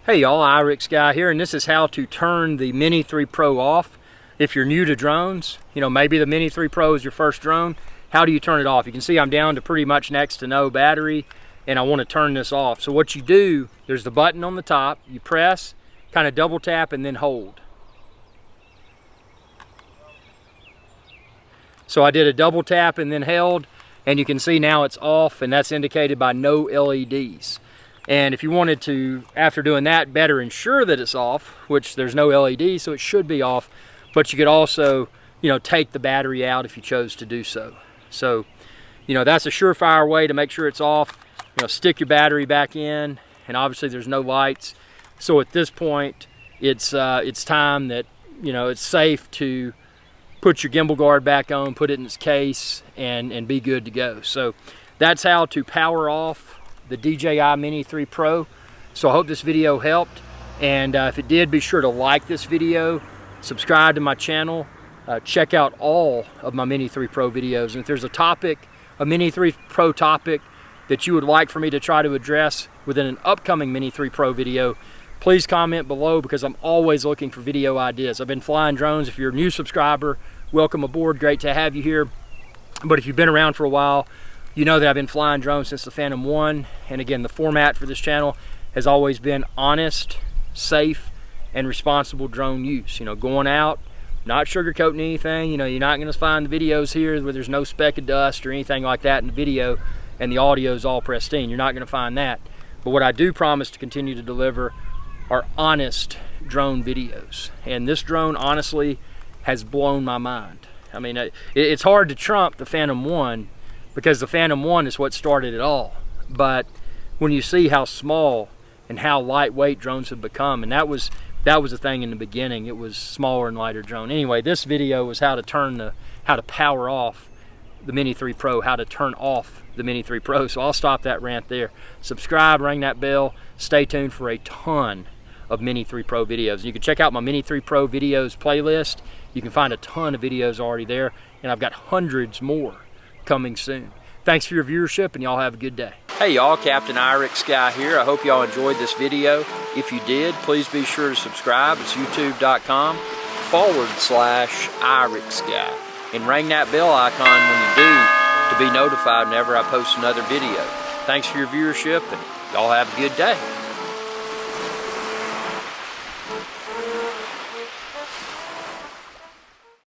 Hey y'all, IRIX Guy here, and this is how to turn the Mini 3 Pro off. If you're new to drones, maybe the Mini 3 Pro is your first drone, how do you turn it off? You can see I'm down to pretty much next to no battery, and I want to turn this off. So what you do, there's the button on the top, you press, kind of double tap, and then hold. So I did a double tap and then held, and you can see now it's off, and that's indicated by no LEDs. And if you wanted to, after doing that, better ensure that it's off, which there's no LED, so it should be off, but you could also, take the battery out if you chose to do so. So, that's a surefire way to make sure it's off. Stick your battery back in, and obviously there's no lights. So at this point, it's time that, it's safe to put your gimbal guard back on, put it in its case, and be good to go. So that's how to power off the DJI Mini 3 Pro. So I hope this video helped, and if it did, be sure to like this video, subscribe to my channel, check out all of my Mini 3 Pro videos, and if there's a Mini 3 Pro topic that you would like for me to try to address within an upcoming Mini 3 Pro video, please comment below, because I'm always looking for video ideas. I've been flying drones. If you're a new subscriber, welcome aboard, great to have you here. But if you've been around for a while, you know that I've been flying drones since the Phantom 1, and again, the format for this channel has always been honest, safe, and responsible drone use. Going out, not sugarcoating anything. You're not going to find the videos here where there's no speck of dust or anything like that in the video, and the audio is all pristine. You're not going to find that. But what I do promise to continue to deliver are honest drone videos, and this drone honestly has blown my mind. I mean, it's hard to trump the Phantom 1, because the Phantom 1 is what started it all. But when you see how small and how lightweight drones have become, and that was the thing in the beginning, it was smaller and lighter drone. Anyway, this video was how to power off the Mini 3 Pro, how to turn off the Mini 3 Pro. So I'll stop that rant there. Subscribe, ring that bell, stay tuned for a ton of Mini 3 Pro videos. You can check out my Mini 3 Pro videos playlist. You can find a ton of videos already there, and I've got hundreds more coming soon. Thanks for your viewership, and y'all have a good day. Hey y'all, Captain IRIX Guy here. I hope y'all enjoyed this video. If you did, please be sure to subscribe. It's youtube.com/IRIX Guy. And ring that bell icon when you do to be notified whenever I post another video. Thanks for your viewership, and y'all have a good day.